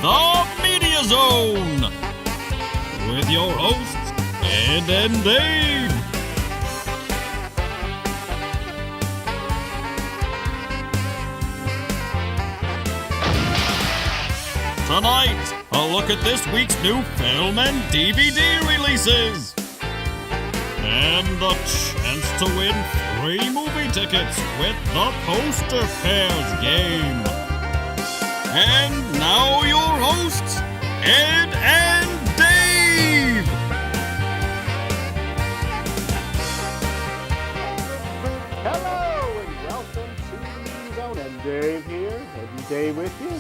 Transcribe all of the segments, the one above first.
the Media Zone with your hosts, Ed and Dave. Tonight, a look at this week's new film and DVD releases. And the chance to win free movie tickets with the Poster Pairs game. And now your hosts, Ed and Dave. Hello and welcome to the Zone. And Dave here, Ed and Dave with you.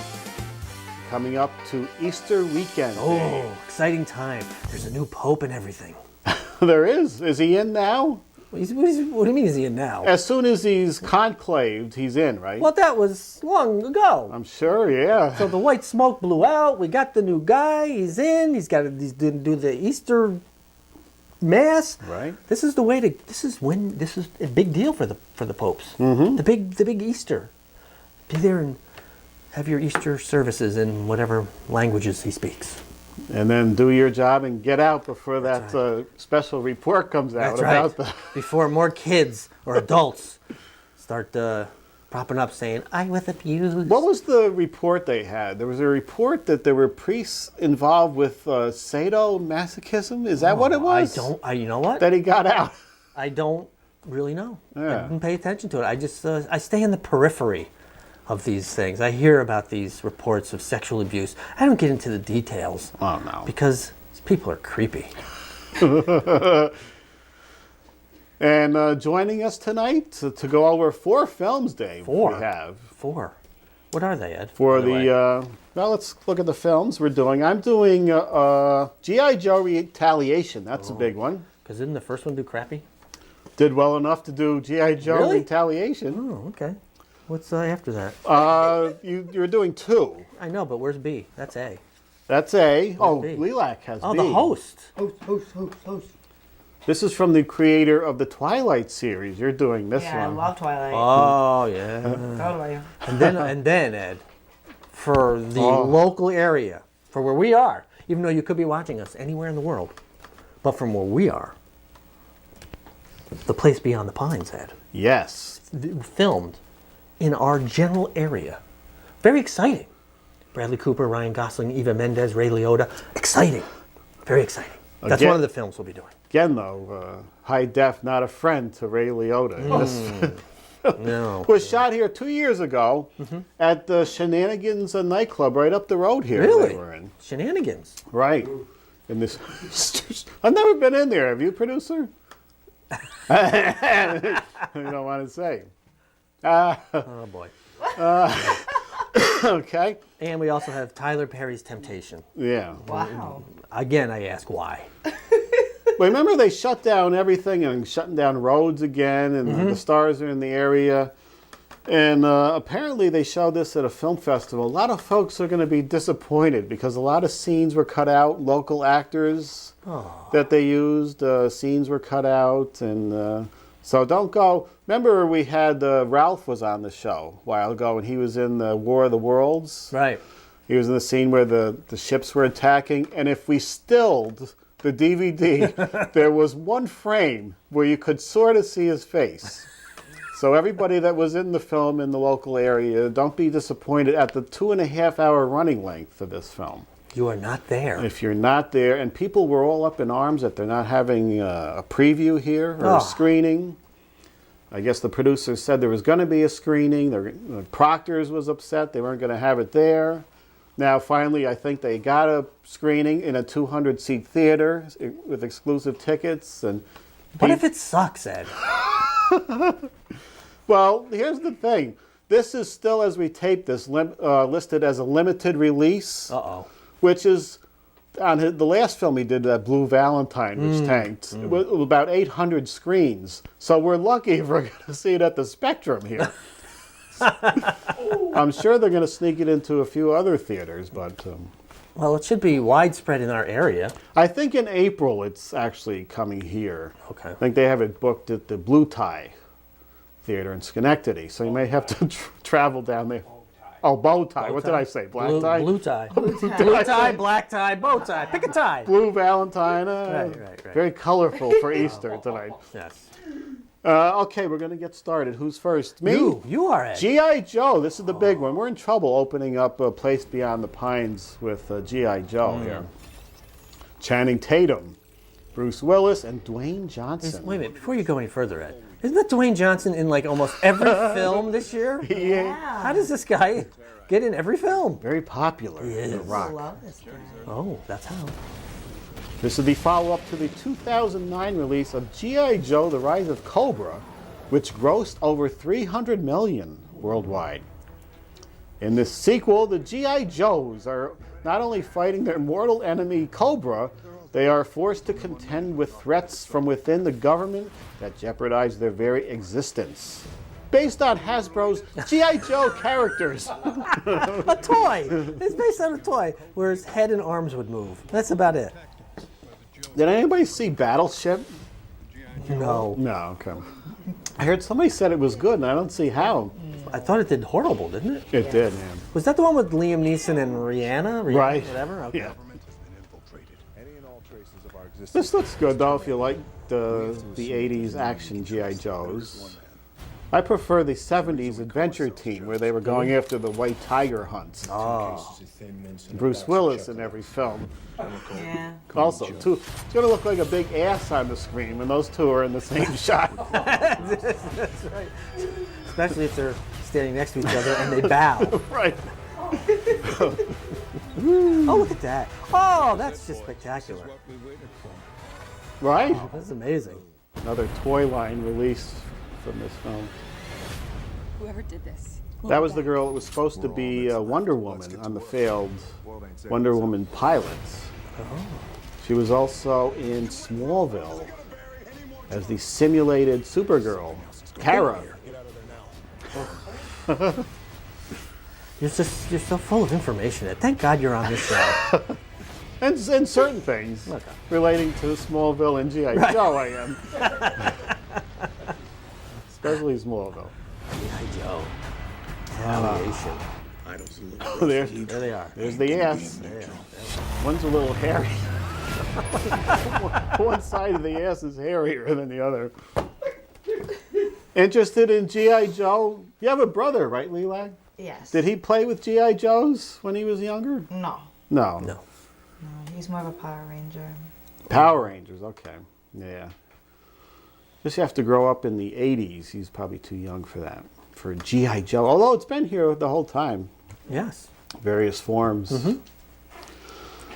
Coming up to Easter weekend. Oh, exciting time. There's a new pope and everything. There is. Is he in now? What do you mean is he in now? As soon as he's conclaved, he's in, right? Well, that was long ago. I'm sure, yeah. So the white smoke blew out. We got the new guy. He's in. He's didn't do the Easter mass. Right. This is the way to. This is a big deal for the popes. Mm-hmm. The big Easter. Be there and have your Easter services in whatever languages he speaks. And then do your job and get out before that special report comes out. That's about right. Before more kids or adults start propping up saying, I was abused. What was the report they had? There was a report that there were priests involved with sadomasochism. Is that what it was? You know what? That he got out. I don't really know. Yeah. I didn't pay attention to it. I just, I stay in the periphery of these things. I hear about these reports of sexual abuse. I don't get into the details. Oh, no. Because these people are creepy. And joining us tonight to go over 4 films, Dave. Four? We have. 4. What are they, Ed? For by way? well, let's look at the films we're doing. I'm doing G.I. Joe Retaliation. That's a big one. Because didn't the first one do crappy? Did well enough to do G.I. Joe Really? Retaliation. Oh, okay. What's after that? You're doing 2. I know, but where's B? That's A. That's A. Oh, B? Lelac has Oh, B. the host. Host. This is from the creator of the Twilight series. You're doing this Yeah, I one. love Twilight. Oh, yeah. Totally. and then, Ed, for the local area, for where we are, even though you could be watching us anywhere in the world, but from where we are, the place beyond the pines, Ed, Yes. filmed in our general area. Very exciting. Bradley Cooper, Ryan Gosling, Eva Mendes, Ray Liotta. Exciting. Very exciting. That's Again- one of the films we'll be doing. Again, though, high def, not a friend to Ray Liotta. This No. was shot here 2 years ago at the Shenanigans nightclub right up the road here. Really? That we're in. Shenanigans. Right. In this, I've never been in there. Have you, producer? You don't want to say. Oh, boy. Okay. And we also have Tyler Perry's Temptation. Yeah. Wow. Again, I ask why. Well, remember they shut down everything and shutting down roads again, and the stars are in the area. And apparently they showed this at a film festival. A lot of folks are going to be disappointed because a lot of scenes were cut out. Local actors that they used, scenes were cut out. And so don't go. Remember we had Ralph was on the show a while ago, and he was in the War of the Worlds. Right. He was in the scene where the ships were attacking. And if we stilled the DVD, there was one frame where you could sort of see his face. So everybody that was in the film in the local area, don't be disappointed at the 2.5-hour running length for this film. You are not there. If you're not there, and people were all up in arms that they're not having a preview here or a screening. I guess the producers said there was going to be a screening. Proctor's was upset they weren't going to have it there. Now, finally, I think they got a screening in a 200-seat theater with exclusive tickets. And What if it sucks, Ed? well, here's the thing. This is still, as we tape this, listed as a limited release, which is on the last film he did, that Blue Valentine, which tanked, it was about 800 screens. So we're lucky if we're going to see it at the Spectrum here. I'm sure they're going to sneak it into a few other theaters, but Well, it should be widespread in our area. I think in April it's actually coming here. Okay. I think they have it booked at the Blue Tie Theater in Schenectady, so you may have to travel down there. Oh, bow tie. Bow What tie. did I say? Black Blue, tie? blue tie. Blue tie, black tie, bow tie. Pick a tie. Blue Valentine. Right. Very colorful for Easter tonight. Yes. Okay, we're going to get started. Who's first? Me? You are Ed. G.I. Joe. This is the big one. We're in trouble opening up a place beyond the Pines with G.I. Joe here. Channing Tatum, Bruce Willis, and Dwayne Johnson. Wait a minute, before you go any further, Ed. Isn't that Dwayne Johnson in like almost every film this year? Yeah. How does this guy get in every film? Very popular. He is. The I Rock. love this guy. Oh, that's how. This is the follow-up to the 2009 release of G.I. Joe, The Rise of Cobra, which grossed over $300 million worldwide. In this sequel, the G.I. Joes are not only fighting their mortal enemy Cobra, they are forced to contend with threats from within the government that jeopardize their very existence. Based on Hasbro's G.I. Joe characters. A toy! It's based on a toy where his head and arms would move. That's about it. Did anybody see Battleship? No. No, okay. I heard somebody said it was good, and I don't see how. I thought it did horrible, didn't it? It did, man. Was that the one with Liam Neeson and Rihanna? Right. Whatever? Okay. Yeah. This looks good, though, if you like the 80s action G.I. Joes. I prefer the 70s Adventure Team, where they were going after the white tiger hunts. Oh. Bruce Willis in every film. Yeah. Also, it's going to look like a big ass on the screen when those two are in the same shot. That's right. Especially if they're standing next to each other and they bow. Right. Oh, look at that. Oh, that's just spectacular. Right? That's amazing. Another toy line released from this film. Whoever did this. That was the girl that was supposed to be Wonder Woman on the failed Wonder Woman pilots. She was also in Smallville as the simulated Supergirl, Kara. You're so full of information. Ed. Thank God you're on this show. And certain things Okay. relating to Smallville and G.I. Joe, I am. Especially Smallville. G.I. Joe. Retaliation. There There they are. There's the ass. One's a little hairy. One side of the ass is hairier than the other. Interested in G.I. Joe? You have a brother, right, Lelac? Yes. Did he play with G.I. Joes when he was younger? No. No. No. No, he's more of a Power Ranger. Power Rangers, okay. Yeah. Just have to grow up in the 80s. He's probably too young for that. For G.I. Joe. Although it's been here the whole time. Yes. Various forms.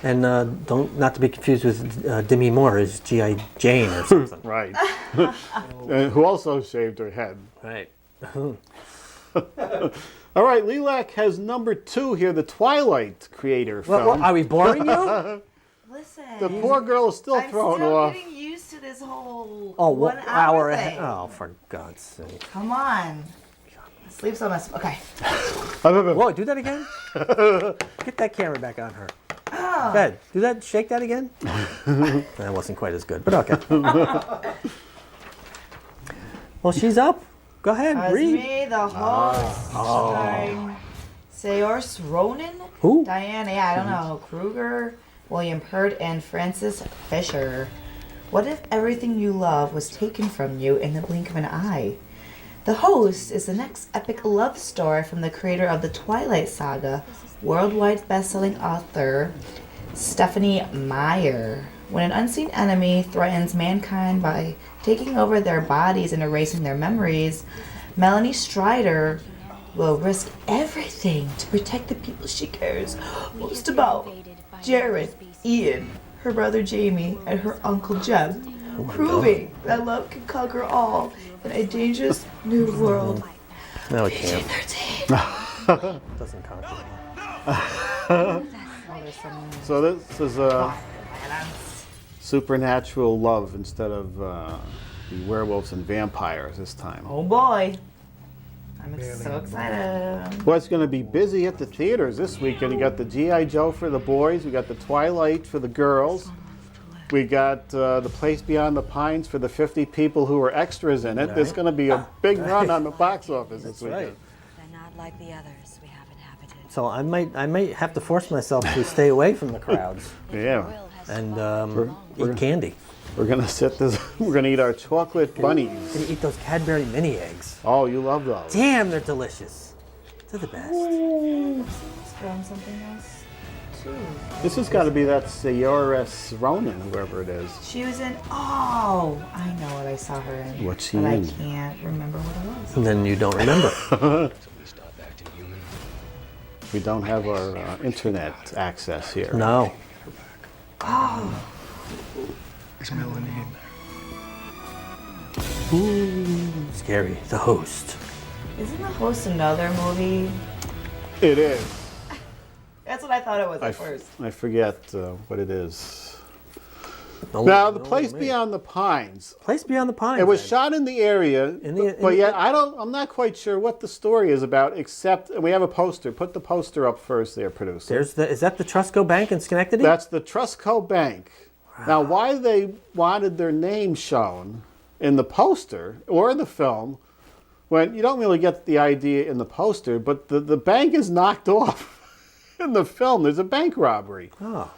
And not to be confused with Demi Moore as G.I. Jane or something. Right. Who also shaved her head. Right. All right, Lelac has number 2 here, the Twilight creator film. What, are we boring you? Listen. The poor girl is still I'm thrown still off. getting used to this whole Oh, 1 1 hour ahead. thing. Oh, for God's sake. Come on. Sleeps on us. Okay. Whoa, do that again? Get that camera back on her. Oh. Ed, do that, shake that again? That wasn't quite as good, but okay. Well, she's up. Go ahead, As read. me, the host, starring Saoirse Ronan, Who? Diana, I don't know, Kruger, William Hurt, and Francis Fisher. What if everything you love was taken from you in the blink of an eye? The Host is the next epic love story from the creator of the Twilight Saga, worldwide best-selling author Stephanie Meyer. When an unseen enemy threatens mankind by taking over their bodies and erasing their memories, Melanie Strider will risk everything to protect the people she cares most about. Jared, Ian, her brother Jamie, and her uncle Jeb, proving that love can conquer all in a dangerous new world. No, it can't. 13. Doesn't conquer. So this is a supernatural love instead of the werewolves and vampires this time. Oh boy. I'm so excited. Well, it's going to be busy at the theaters this weekend. You got the G.I. Joe for the boys. We got the Twilight for the girls. We got the Place Beyond the Pines for the 50 people who were extras in it. There's going to be a big run on the box office this weekend. right. They're not like the others we have inhabited. So I might have to force myself to stay away from the crowds Yeah. and eat candy. We're gonna we're gonna eat our chocolate bunnies. Gonna eat those Cadbury mini eggs. Oh, you love those. Damn, they're delicious. They're the best. Let's film something else too. This has got to be that Sayora Ronan, whoever it is. She was in. Oh, I know what I saw her in. What's she but in? I can't remember what it was. And then you don't remember. We don't have our internet access here. No. There's Melanie in there. Ooh, scary. The Host. Isn't The Host another movie? It is. That's what I thought it was at first. I forget what it is. No, Now, The no, Place me. Beyond the Pines. Place Beyond the Pines. It was Ed. shot in the area, but yet I'm not quite sure what the story is about. Except we have a poster. Put the poster up first, there, producer. Is that the Trusco Bank in Schenectady? That's the Trusco Bank. Now, why they wanted their name shown in the poster or in the film, when you don't really get the idea in the poster, but the bank is knocked off in the film. There's a bank robbery. Oh.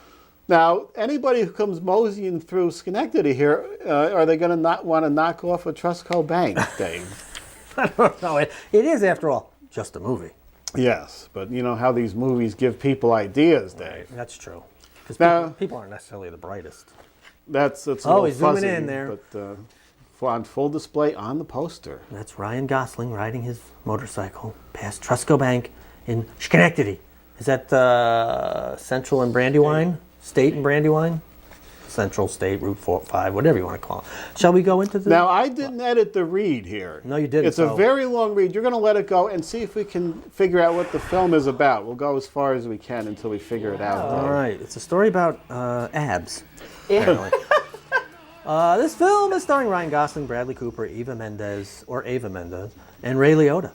Now, anybody who comes moseying through Schenectady here, are they going to not want to knock off a Trusco Bank, Dave? I don't know. It is, after all, just a movie. Yes, but you know how these movies give people ideas, Dave. That's true. Because Now- people aren't necessarily the brightest. That's a Oh, little he's zooming fuzzy, in there. But on full display on the poster. That's Ryan Gosling riding his motorcycle past Trusco Bank in Schenectady. Is that Central and Brandywine? State and Brandywine? Central, State, Route 5, whatever you want to call it. Shall we go into the... Now, I didn't edit the read here. No, you didn't, It's a so- very long read. You're going to let it go and see if we can figure out what the film is about. We'll go as far as we can until we figure it out. All right. It's a story about abs. Yeah. This film is starring Ryan Gosling, Bradley Cooper, Ava Mendes, and Ray Liotta.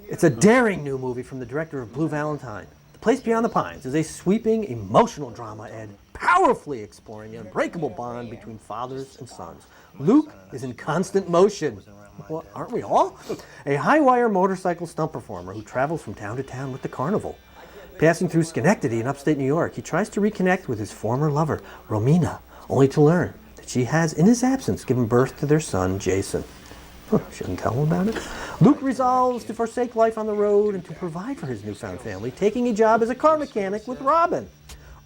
It's a daring new movie from the director of Blue Valentine. The Place Beyond the Pines is a sweeping, emotional drama, Ed, powerfully exploring the unbreakable bond between fathers and sons. Luke is in constant motion. Well, aren't we all? A high-wire motorcycle stunt performer who travels from town to town with the carnival. Passing through Schenectady in upstate New York, he tries to reconnect with his former lover, Romina, only to learn that she has, in his absence, given birth to their son, Jason. Shouldn't tell him about it. Luke resolves to forsake life on the road and to provide for his newfound family, taking a job as a car mechanic with Robin.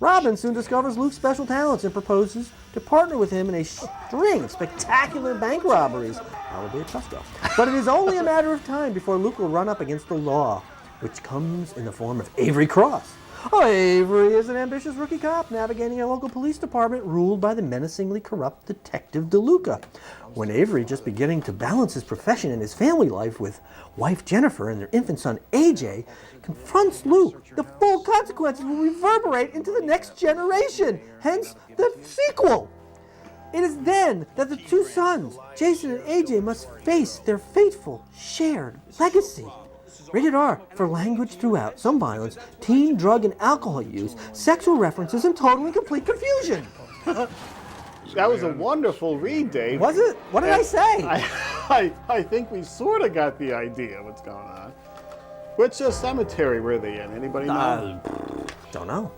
Robin soon discovers Luke's special talents and proposes to partner with him in a string of spectacular bank robberies, probably at Trusco. But it is only a matter of time before Luke will run up against the law, which comes in the form of Avery Cross. Avery is an ambitious rookie cop navigating a local police department ruled by the menacingly corrupt Detective DeLuca. When Avery, just beginning to balance his profession and his family life with wife Jennifer and their infant son AJ, confronts Luke, the full consequences will reverberate into the next generation, hence the sequel. It is then that the two sons, Jason and AJ, must face their fateful shared legacy. Rated R for language throughout, some violence, teen, drug, and alcohol use, sexual references, and total and complete confusion. That was a wonderful read, Dave. Was it? What did I say? I think we sort of got the idea what's going on. Which cemetery were they in? Anybody know? Don't know.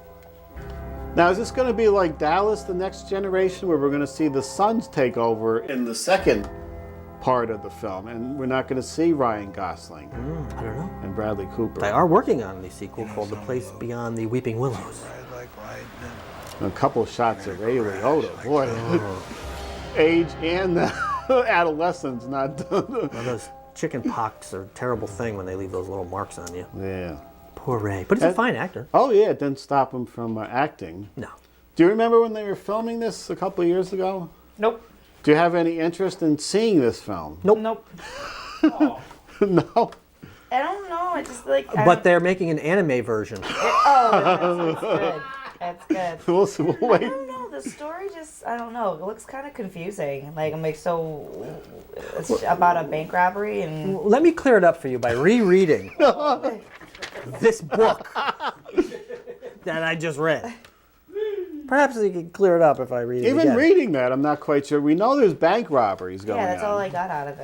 Now, is this going to be like Dallas, the Next Generation, where we're going to see the sons take over in the second part of the film, and we're not going to see Ryan Gosling I don't know. and Bradley Cooper? They are working on the sequel called The Place Beyond the Weeping Willows. A couple shots of Ray Liotta, boy. Age and adolescence, not... Well, those chicken pox are a terrible thing when they leave those little marks on you. Yeah. Poor Ray. But he's a fine actor. Oh, yeah, it didn't stop him from acting. No. Do you remember when they were filming this a couple of years ago? Nope. Do you have any interest in seeing this film? Nope. Nope. No? I don't know. I just like. But they're making an anime version. Oh, that's good. That's good. We'll I wait. don't know. The story just, I don't know. It looks kind of confusing. Like, I'm like, so it's about a bank robbery and. Let me clear it up for you by rereading this book that I just read. Perhaps you can clear it up if I read it Even again. reading that, I'm not quite sure. We know there's bank robberies going on. Yeah, that's all I got out of